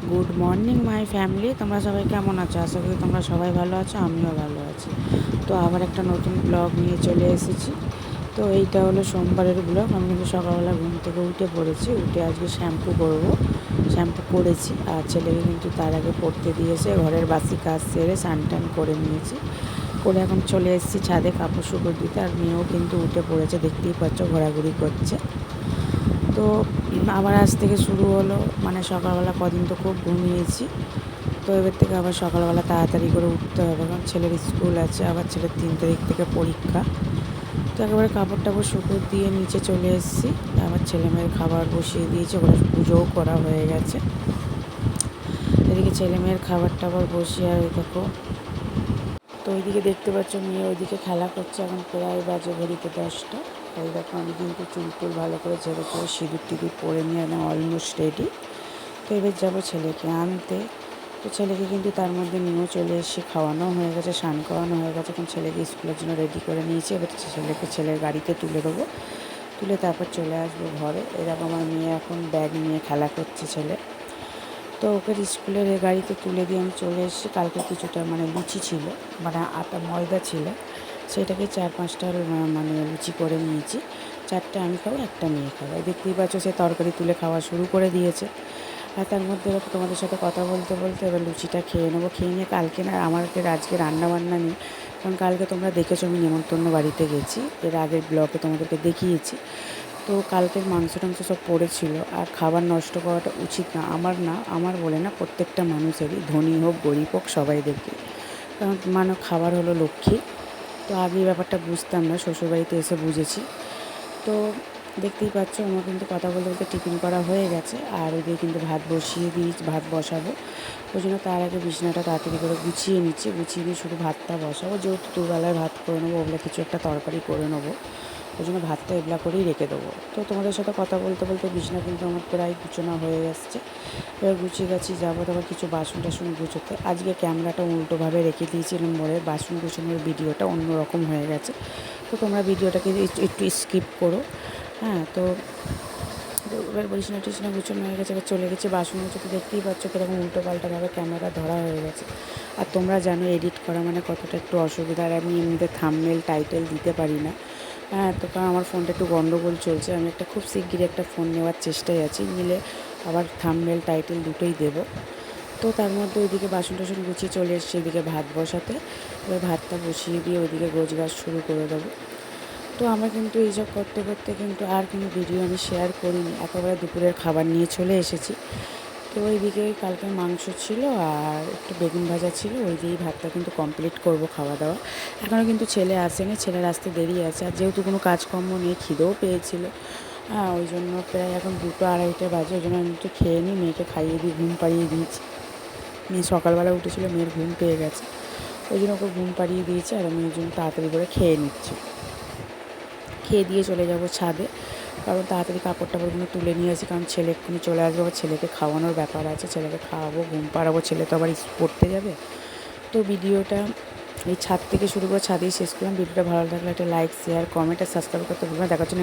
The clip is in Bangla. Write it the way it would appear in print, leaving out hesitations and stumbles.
গুড মর্নিং মাই ফ্যামিলি, তোমরা সবাই কেমন আছো? আশা করি তোমরা সবাই ভালো আছো, আমিও ভালো আছি। তো আবার একটা নতুন ব্লগ নিয়ে চলে এসেছি। তো এইটা হলো সোমবারের ব্লগ। আমি কিন্তু সকালবেলা ঘুম থেকে উঠে পড়েছি, উঠে আজকে শ্যাম্পু শ্যাম্পু করেছি। আর ছেলেকে কিন্তু তার আগে পড়তে দিয়েছে, ঘরের বাসি কাজ সেরে স্নান টান করে নিয়েছি, করে এখন চলে এসেছি ছাদে কাপড় শুকো দিতে। আর মেয়েও কিন্তু উঠে পড়েছে, দেখতেই পাচ্ছ ঘোরাঘুরি করছে। তো আবার আজ থেকে শুরু হলো, মানে সকালবেলা কদিন তো খুব ঘুমিয়েছি, তো এবার থেকে আবার সকালবেলা তাড়াতাড়ি করে উঠতে হবে, কারণ ছেলের স্কুল আছে, আবার ছেলের 3 তারিখ থেকে পরীক্ষা। তো একেবারে কাপড় টাপড় শুকো দিয়ে নিচে চলে এসেছি। আবার ছেলে মেয়ের খাবার বসিয়ে দিয়েছে, ওরা পুজোও করা হয়ে গেছে। এদিকে ছেলে মেয়ের খাবার টাবার বসিয়ে, আর দেখো তো ওইদিকে দেখতে পাচ্ছ মেয়ে ওইদিকে খেলা করছে। এখন প্রায় বাজে ঘড়িতে 10টা। এই দেখো আমি কিন্তু চুল ভালো করে ঝেড়ে করে সিঁদুর টিঁদুর পরে নিয়ে আমি অলমোস্ট রেডি। তো এবার যাবো ছেলেকে আনতে। তো ছেলেকে কিন্তু তার মধ্যে নিয়েও চলে এসেছি, খাওয়ানো হয়ে গেছে, স্নান করানো হয়ে গেছে। এখন ছেলেকে স্কুলের জন্য রেডি করে নিয়েছি। এবার ছেলের গাড়িতে তুলে দেবো, তুলে তারপর চলে আসবো ঘরে। এরকম আমার মেয়ে এখন ব্যাগ নিয়ে খেলা করছে ছেলে। তো ওকে স্কুলের গাড়িতে তুলে দিয়ে আমি চলে এসেছি। কালকে কিছুটা মানে লুচি ছিল, মানে আটা ময়দা ছিল, সেটাকে 4-5টা মানে লুচি করে নিয়েছি। 4টে আমি খাবো, একটা মেয়ে খাবো। দেখতেই পাচ্ছ সে তরকারি তুলে খাওয়া শুরু করে দিয়েছে। আর তার মধ্যে এবার তোমাদের সাথে কথা বলতে বলতে এবার লুচিটা খেয়ে নেবো। খেয়ে নিয়ে কালকে না আমাদের আজকে রান্নাবান্না নেই, কারণ কালকে তোমরা দেখেছো আমি নেমন্তন্ন বাড়িতে গেছি, এর আগের ব্লগে তোমাদেরকে দেখিয়েছি। তো কালকের মাংস টাংস সব পড়েছিল, আর খাবার নষ্ট করাটা উচিত না, আমার বলে না, প্রত্যেকটা মানুষেরই, ধনী হোক গরিব হোক সবাই দেখে, কারণ মানে খাবার হলো লক্ষ্মী। তো আগে এই ব্যাপারটা বুঝতাম না, শ্বশুরবাড়িতে এসে বুঝেছি। তো দেখতেই পাচ্ছ আমার কিন্তু কথা বলতে বলতে টিফিন করা হয়ে গেছে। আর ওইদিকে কিন্তু ভাত বসিয়ে দিয়েছি, ভাত বসাবো। ওই জন্য তার আগে বিছানাটা তাড়াতাড়ি করে গুছিয়ে নিচ্ছি, গুছিয়ে নিয়ে শুধু ভাতটা বসাবো, যেহেতু দুবেলায় ভাত করে নেবো, ওগুলো কিছু একটা তরকারি করে নেবো, ওই জন্য ভাতটা এগুলা করেই রেখে দেবো। তো তোমাদের সাথে কথা বলতে বলতে বিছানা কিন্তু আমার প্রায় গুছোনো হয়ে যাচ্ছে। এবার গুছিয়ে গেছি, যাবো তারপর কিছু বাসন টাসন গুছোতে। আজকে ক্যামেরাটা উল্টোভাবে রেখে দিয়েছিলাম বলে বাসন গুছোনোর ভিডিওটা অন্যরকম হয়ে গেছে। তো তোমরা ভিডিওটাকে একটু স্কিপ করো। হ্যাঁ, তো এবার বিছানা টিছানা গুছানো হয়ে গেছে, এবার চলে গেছে বাসন গুছোতে। দেখতেই পাচ্ছ কীরকম উল্টো পাল্টাভাবে ক্যামেরা ধরা হয়ে গেছে। আর তোমরা জানো এডিট করা মানে কতটা একটু অসুবিধা, আর আমি এমনিতে থাম্বনেল টাইটেল দিতে পারি না। হ্যাঁ, তো কারণ আমার ফোনটা একটু গন্ডগোল চলছে, আমি একটা খুব শিগগিরই একটা ফোন নেওয়ার চেষ্টায় আছি, নিলে আবার থাম্বনেল টাইটেল দুটোই দেবো। তো তার মধ্যে ওইদিকে বাসন টাসন গুছিয়ে চলে এসেছি এদিকে ভাত বসাতে। এবার ভাতটা বসিয়ে দিয়ে ওইদিকে গোছগাছ শুরু করে দেবো। তো আমরা কিন্তু এইসব করতে করতে কিন্তু আর কোনো ভিডিও আমি শেয়ার করিনি, একেবারে দুপুরের খাবার নিয়ে চলে এসেছি। তো ওইদিকে কালকে মাংস ছিল আর একটু বেগুন ভাজা ছিল, ওই দিয়েই ভাতটা কিন্তু কমপ্লিট করব খাওয়া দাওয়া। এখনও কিন্তু ছেলে আসেনি, ছেলের আসতে দেরি আছে। আর যেহেতু কোনো কাজকর্ম নেই, খিদেও পেয়েছিল, হ্যাঁ, ওই জন্য প্রায় এখন 2-2:30 বাজে। ওই জন্য আমি একটু খেয়ে নিই, মেয়েকে খাইয়ে দিই, ঘুম পাড়িয়ে দিয়েছি। মেয়ে সকালবেলা উঠেছিল, মেয়ের ঘুম পেয়ে গেছে, ওই জন্য ওকে ঘুম পাড়িয়ে দিয়েছি। আর আমি ওই জন্য তাড়াতাড়ি করে খেয়ে নিচ্ছি। খেয়ে দিয়ে চলে যাব ছাদে, কারণ তাড়াতাড়ি কাপড় টাপড়গুলো তুলে নিয়ে আসি, কারণ ছেলে এক্ষুনি চলে আসবে, আবার ছেলেকে খাওয়ানোর ব্যাপার আছে, ছেলেকে খাওয়াবো, ঘুম পাড়াবো, ছেলে তো আবার পড়তে যাবে। তো ভিডিওটা এই ছাদ থেকে শুরু করে ছাদেই শেষ করলাম। ভিডিওটা ভালো লাগলে একটা লাইক, শেয়ার, কমেন্ট আর সাবস্ক্রাইব করতে ভুলবেন না। দেখার জন্য